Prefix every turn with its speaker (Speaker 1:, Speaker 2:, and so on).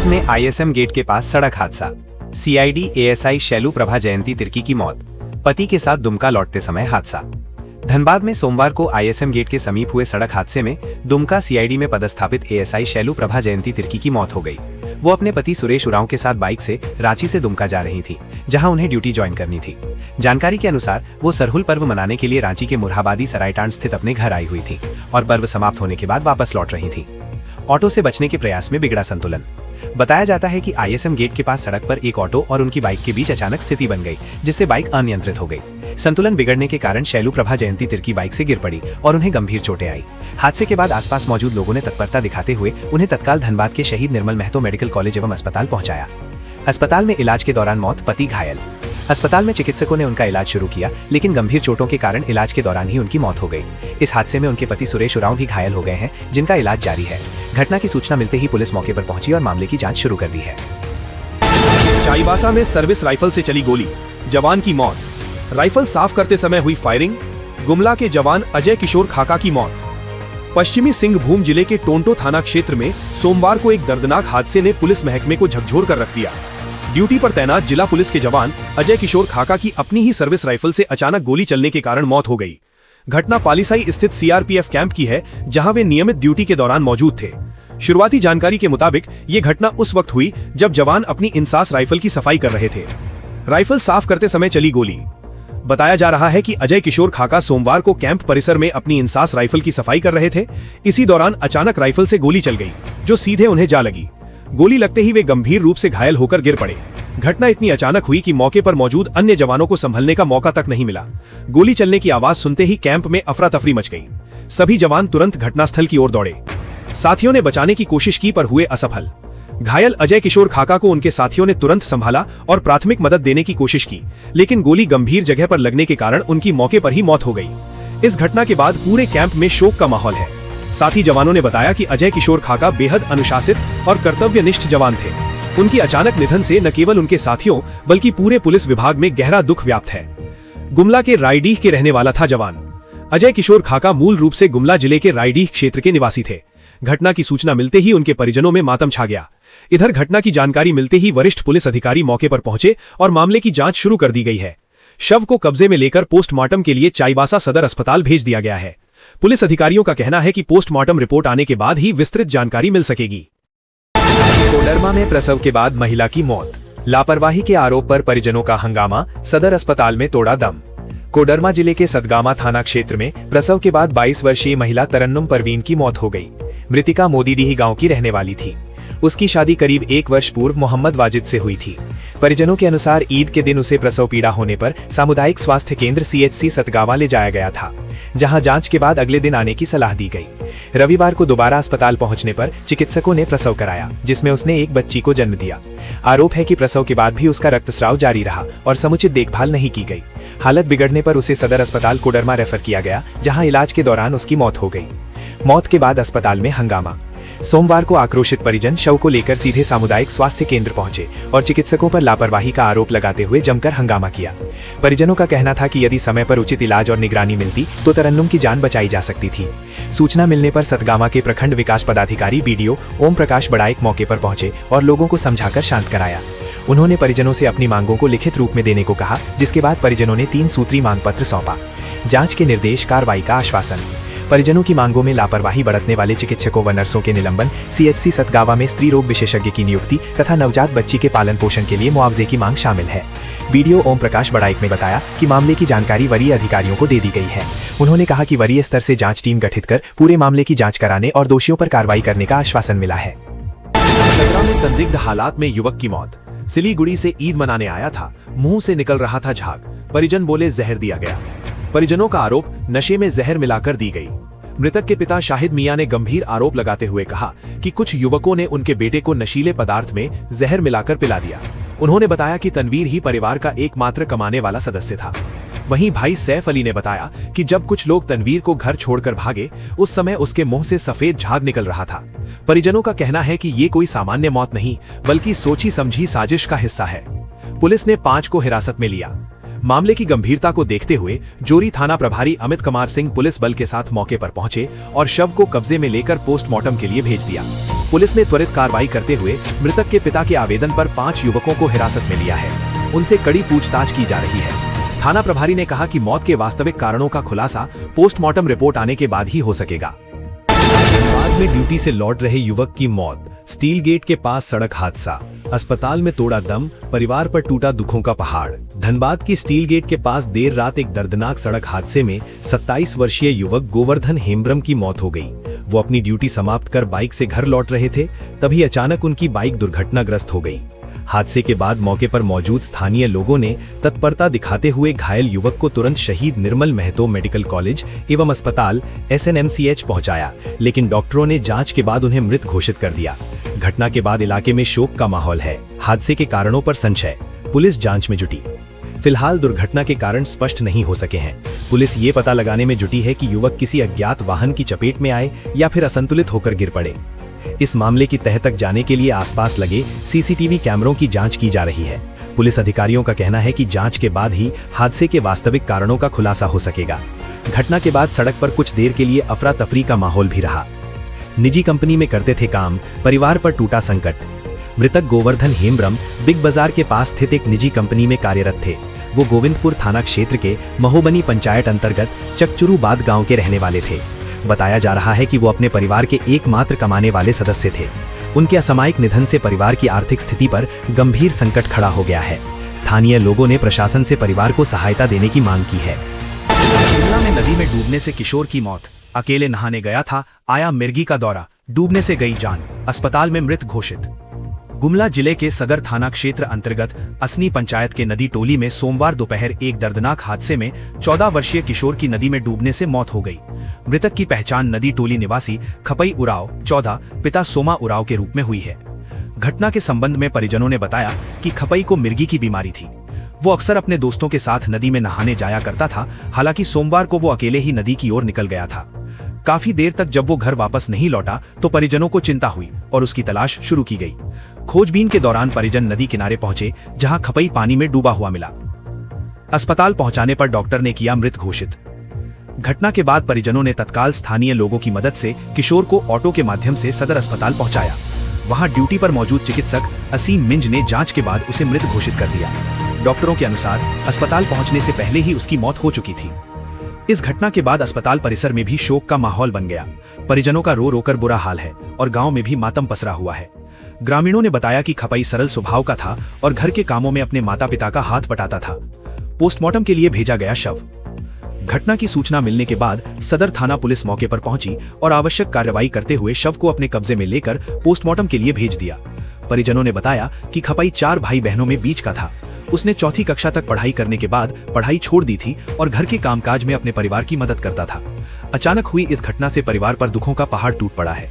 Speaker 1: में ISM gate के पास सड़क हादसा। सीआईडी एएसआई शैलू प्रभा जयंती तिर्की की मौत। पति के साथ दुमका लौटते समय हादसा। धनबाद में सोमवार को आईएसएम गेट के समीप हुए सड़क हादसे में दुमका सीआईडी में पदस्थापित एएसआई शैलू प्रभा जयंती तिर्की की मौत हो गई। वो अपने पति सुरेश उरांव के साथ बाइक से रांची से दुमका जा रही थी, जहां उन्हें ड्यूटी ज्वाइन करनी थी। जानकारी के अनुसार वो सरहुल पर्व मनाने के लिए रांची के मुरहाबादी सरायटांड स्थित अपने घर आई हुई थी और पर्व समाप्त होने के बाद वापस लौट रही थी। ऑटो से बचने के प्रयास में बिगड़ा संतुलन। बताया जाता है कि आईएसएम गेट के पास सड़क पर एक ऑटो और उनकी बाइक के बीच अचानक स्थिति बन गई, जिससे बाइक अनियंत्रित हो गई। संतुलन बिगड़ने के कारण शैलू प्रभा जयंती तिर्की बाइक से गिर पड़ी और उन्हें गंभीर चोटें आई। हादसे के बाद आसपास मौजूद लोगों ने तत्परता दिखाते हुए उन्हें तत्काल धनबाद के शहीद निर्मल महतो मेडिकल कॉलेज एवं अस्पताल पहुंचाया। अस्पताल में इलाज के दौरान मौत, पति घायल। अस्पताल में चिकित्सकों ने उनका इलाज शुरू किया, लेकिन गंभीर चोटों के कारण इलाज के दौरान ही उनकी मौत हो गई। इस हादसे में उनके पति सुरेश उरांव भी घायल हो गए हैं, जिनका इलाज जारी है। घटना की सूचना मिलते ही पुलिस मौके पर पहुंची और मामले की जांच शुरू कर दी है।
Speaker 2: चाईबासा में सर्विस राइफल से चली गोली, जवान की मौत। राइफल साफ करते समय हुई फायरिंग, गुमला के जवान अजय किशोर खाका की मौत। पश्चिमी सिंहभूम जिले के टोंटो थाना क्षेत्र में सोमवार को एक दर्दनाक हादसे ने पुलिस महकमे को झकझोर कर रख दिया। ड्यूटी पर तैनात जिला पुलिस के जवान अजय किशोर खाका की अपनी ही सर्विस राइफल से अचानक गोली चलने के कारण मौत हो गई। घटना पालीसाई स्थित सीआरपीएफ कैंप की है, जहां वे नियमित ड्यूटी के दौरान मौजूद थे। शुरुआती जानकारी के मुताबिक ये घटना उस वक्त हुई जब जवान अपनी इंसास राइफल की सफाई कर रहे थे। राइफल साफ करते समय चली गोली। बताया जा रहा है कि अजय किशोर खाका सोमवार को कैंप परिसर में अपनी इंसास राइफल की सफाई कर रहे थे। इसी दौरान अचानक राइफल से गोली चल गई, जो सीधे उन्हें जा लगी। गोली लगते ही वे गंभीर रूप से घायल होकर गिर पड़े। घटना इतनी अचानक हुई कि मौके पर मौजूद अन्य जवानों को संभलने का मौका तक नहीं मिला। गोली चलने की आवाज सुनते ही कैंप में अफरा तफरी मच गई। सभी जवान तुरंत घटनास्थल की ओर दौड़े। साथियों ने बचाने की कोशिश की पर हुए असफल। घायल अजय किशोर खाका को उनके साथियों ने तुरंत संभाला और प्राथमिक मदद देने की कोशिश की, लेकिन गोली गंभीर जगह पर लगने के कारण उनकी मौके पर ही मौत हो गई। इस घटना के बाद पूरे कैंप में शोक का माहौल है। साथी जवानों ने बताया कि अजय किशोर खाका बेहद अनुशासित और कर्तव्यनिष्ठ जवान थे। उनकी अचानक निधन से न केवल उनके साथियों बल्कि पूरे पुलिस विभाग में गहरा दुख व्याप्त है। गुमला के रायडीह के रहने वाला था जवान अजय किशोर खाका। मूल रूप से गुमला जिले के रायडीह क्षेत्र के निवासी थे। घटना की सूचना मिलते ही उनके परिजनों में मातम छा गया। इधर घटना की जानकारी मिलते ही वरिष्ठ पुलिस अधिकारी मौके पर पहुंचे और मामले की जांच शुरू कर दी गई है। शव को कब्जे में लेकर पोस्टमार्टम के लिए चाईबासा सदर अस्पताल भेज दिया गया है। पुलिस अधिकारियों का कहना है कि पोस्टमार्टम रिपोर्ट आने के बाद ही विस्तृत जानकारी मिल सकेगी।
Speaker 1: कोडरमा में प्रसव के बाद महिला की मौत। लापरवाही के आरोप पर परिजनों का हंगामा, सदर अस्पताल में तोड़ा दम। कोडरमा जिले के सतगामा थाना क्षेत्र में प्रसव के बाद 22 वर्षीय महिला तरन्नुम परवीन की मौत हो गई। मृतिका मोदीडीही गांव की रहने वाली थी। उसकी शादी करीब 1 वर्ष पूर्व मोहम्मद वाजिद से हुई थी। परिजनों के अनुसार ईद के दिन उसे प्रसव पीड़ा होने पर सामुदायिक स्वास्थ्य केंद्र सीएचसी सतगावा ले जाया गया था, जहां जांच के बाद अगले दिन आने की सलाह दी गई। रविवार को दोबारा अस्पताल पहुंचने पर चिकित्सकों ने प्रसव कराया, जिसमें उसने एक बच्ची को जन्म दिया। आरोप है कि प्रसव के बाद भी उसका रक्तस्राव जारी रहा और समुचित देखभाल नहीं की गई। हालत बिगड़ने पर उसे सदर अस्पताल कोडरमा रेफर किया गया, जहां इलाज के दौरान उसकी मौत हो गई। मौत के बाद अस्पताल में हंगामा। सोमवार को आक्रोशित परिजन शव को लेकर सीधे सामुदायिक स्वास्थ्य केंद्र पहुंचे और चिकित्सकों पर लापरवाही का आरोप लगाते हुए जमकर हंगामा किया। परिजनों का कहना था कि यदि समय पर उचित इलाज और निगरानी मिलती तो तरन्नुम की जान बचाई जा सकती थी। सूचना मिलने पर सतगामा के प्रखंड विकास पदाधिकारी बीडीओ ओम प्रकाश बड़ाइक मौके पर पहुंचे और लोगों को समझाकर शांत कराया। उन्होंने परिजनों से अपनी मांगों को लिखित रूप में देने को कहा, जिसके बाद परिजनों ने 3 सूत्री मांग पत्र सौंपा। जांच के निर्देश, कार्रवाई का आश्वासन। परिजनों की मांगों में लापरवाही बरतने वाले चिकित्सकों व नर्सों के निलंबन, सीएचसी सतगावा में स्त्री रोग विशेषज्ञ की नियुक्ति तथा नवजात बच्ची के पालन पोषण के लिए मुआवजे की मांग शामिल है। बीडीओ ओम प्रकाश बड़ाइक ने बताया कि मामले की जानकारी वरीय अधिकारियों को दे दी गई है। उन्होंने कहा कि वरीय स्तर से जांच टीम गठित कर पूरे मामले की जांच कराने और दोषियों पर कार्रवाई करने का आश्वासन मिला है।
Speaker 2: चतरा में संदिग्ध हालात में युवक की मौत। सिलीगुड़ी से ईद मनाने आया था, मुंह से निकल रहा था झाग। परिजन बोले जहर दिया गया। परिजनों का आरोप, नशे में जहर मिलाकर दी गई। मृतक के पिता शाहिद मियां ने गंभीर आरोप लगाते हुए कहा कि कुछ युवकों ने उनके बेटे को नशीले पदार्थ में जहर मिलाकर पिला दिया। उन्होंने बताया कि तनवीर ही परिवार का एकमात्र कमाने वाला सदस्य था। वहीं भाई सैफ अली ने बताया कि जब कुछ लोग तनवीर को घर छोड़कर भागे, उस समय उसके मुंह से सफेद झाग निकल रहा था। परिजनों का कहना है कि ये कोई सामान्य मौत नहीं, बल्कि सोची समझी साजिश का हिस्सा है। पुलिस ने 5 को हिरासत में लिया। मामले की गंभीरता को देखते हुए जोरी थाना प्रभारी अमित कुमार सिंह पुलिस बल के साथ मौके पर पहुंचे और शव को कब्जे में लेकर पोस्टमार्टम के लिए भेज दिया। पुलिस ने त्वरित कार्रवाई करते हुए मृतक के पिता के आवेदन पर 5 युवकों को हिरासत में लिया है। उनसे कड़ी पूछताछ की जा रही है। थाना प्रभारी ने कहा कि मौत के वास्तविक कारणों का खुलासा पोस्टमार्टम रिपोर्ट आने के बाद ही हो सकेगा। धनबाद में ड्यूटी से लौट रहे युवक की मौत, स्टील गेट के पास सड़क हादसा, अस्पताल में तोड़ा दम, परिवार पर टूटा दुखों का पहाड़। धनबाद की स्टील गेट के पास देर रात एक दर्दनाक सड़क हादसे में 27 वर्षीय युवक गोवर्धन हेम्ब्रम की मौत हो गई। वो अपनी ड्यूटी समाप्त कर बाइक से घर लौट रहे थे, तभी अचानक उनकी बाइक दुर्घटनाग्रस्त हो गई। हादसे के बाद मौके पर मौजूद स्थानीय लोगों ने तत्परता दिखाते हुए घायल युवक को तुरंत शहीद निर्मल महतो मेडिकल कॉलेज एवं अस्पताल SNMCH पहुंचाया, लेकिन डॉक्टरों ने जांच के बाद उन्हें मृत घोषित कर दिया। घटना के बाद इलाके में शोक का माहौल है। हादसे के कारणों पर संशय, पुलिस जांच में जुटी। फिलहाल दुर्घटना के कारण स्पष्ट नहीं हो सके हैं। पुलिस ये पता लगाने में जुटी है कि युवक किसी अज्ञात वाहन की चपेट में आए या फिर असंतुलित होकर गिर पड़े। इस मामले की तह तक जाने के लिए आसपास लगे CCTV कैमरों की जांच की जा रही है। पुलिस अधिकारियों का कहना है कि जांच के बाद ही हादसे के वास्तविक कारणों का खुलासा हो सकेगा। घटना के बाद सड़क पर कुछ देर के लिए अफरा तफरी का माहौल भी रहा। निजी कंपनी में करते थे काम, परिवार पर टूटा संकट। मृतक गोवर्धन हेम्ब्रम बिग बाजार के पास स्थित एक निजी कंपनी में कार्यरत थे। वो गोविंदपुर थाना क्षेत्र के महोबनी पंचायत अंतर्गत चकचुरूबाद गांव के रहने वाले थे। बताया जा रहा है कि वो अपने परिवार के एकमात्र कमाने वाले सदस्य थे। उनके असामयिक निधन से परिवार की आर्थिक स्थिति पर गंभीर संकट खड़ा हो गया है। स्थानीय लोगों ने प्रशासन से परिवार को सहायता देने की मांग की है।
Speaker 1: गुमला में नदी में डूबने से किशोर की मौत, अकेले नहाने गया था, आया मिर्गी का दौरा, डूबने से गई जान, अस्पताल में मृत घोषित। गुमला जिले के सदर थाना क्षेत्र अंतर्गत असनी पंचायत के नदी टोली में सोमवार दोपहर एक दर्दनाक हादसे में 14 वर्षीय किशोर की नदी में डूबने से मौत हो गई। मृतक की पहचान नदी टोली निवासी खपई उराव 14 पिता सोमा उराव के रूप में हुई है। घटना के संबंध में परिजनों ने बताया कि खपई को मिर्गी की बीमारी थी। वो अक्सर अपने दोस्तों के साथ नदी में नहाने जाया करता था। हालांकि सोमवार को वो अकेले ही नदी की ओर निकल गया था। काफी देर तक जब वो घर वापस नहीं लौटा तो परिजनों को चिंता हुई और उसकी तलाश शुरू की गई। खोजबीन के दौरान परिजन नदी किनारे पहुंचे, जहां खपई पानी में डूबा हुआ मिला। अस्पताल पहुंचाने पर डॉक्टर ने किया मृत घोषित। घटना के बाद परिजनों ने तत्काल स्थानीय लोगों की मदद से किशोर को ऑटो के माध्यम से सदर अस्पताल पहुंचाया। वहां ड्यूटी पर मौजूद चिकित्सक असीम मिंज ने जांच के बाद उसे मृत घोषित कर दिया। डॉक्टरों के अनुसार अस्पताल पहुंचने से पहले ही उसकी मौत हो चुकी थी। इस घटना के बाद अस्पताल परिसर में भी शोक का माहौल बन गया। परिजनों का रो रोकर बुरा हाल है और गांव में भी मातम पसरा हुआ है। ग्रामीणों ने बताया कि खपई सरल स्वभाव का था और घर के कामों में अपने माता पिता का हाथ बटाता था। पोस्टमार्टम के लिए भेजा गया शव। घटना की सूचना मिलने के बाद सदर थाना पुलिस मौके पर पहुंची और आवश्यक कार्रवाई करते हुए शव को अपने कब्जे में लेकर पोस्टमार्टम के लिए भेज दिया। परिजनों ने बताया कि खपई 4 भाई बहनों में बीच का था। उसने 4th कक्षा तक पढ़ाई करने के बाद पढ़ाई छोड़ दी थी और घर के कामकाज में अपने परिवार की मदद करता था। अचानक हुई इस घटना से परिवार पर दुखों का पहाड़ टूट पड़ा है।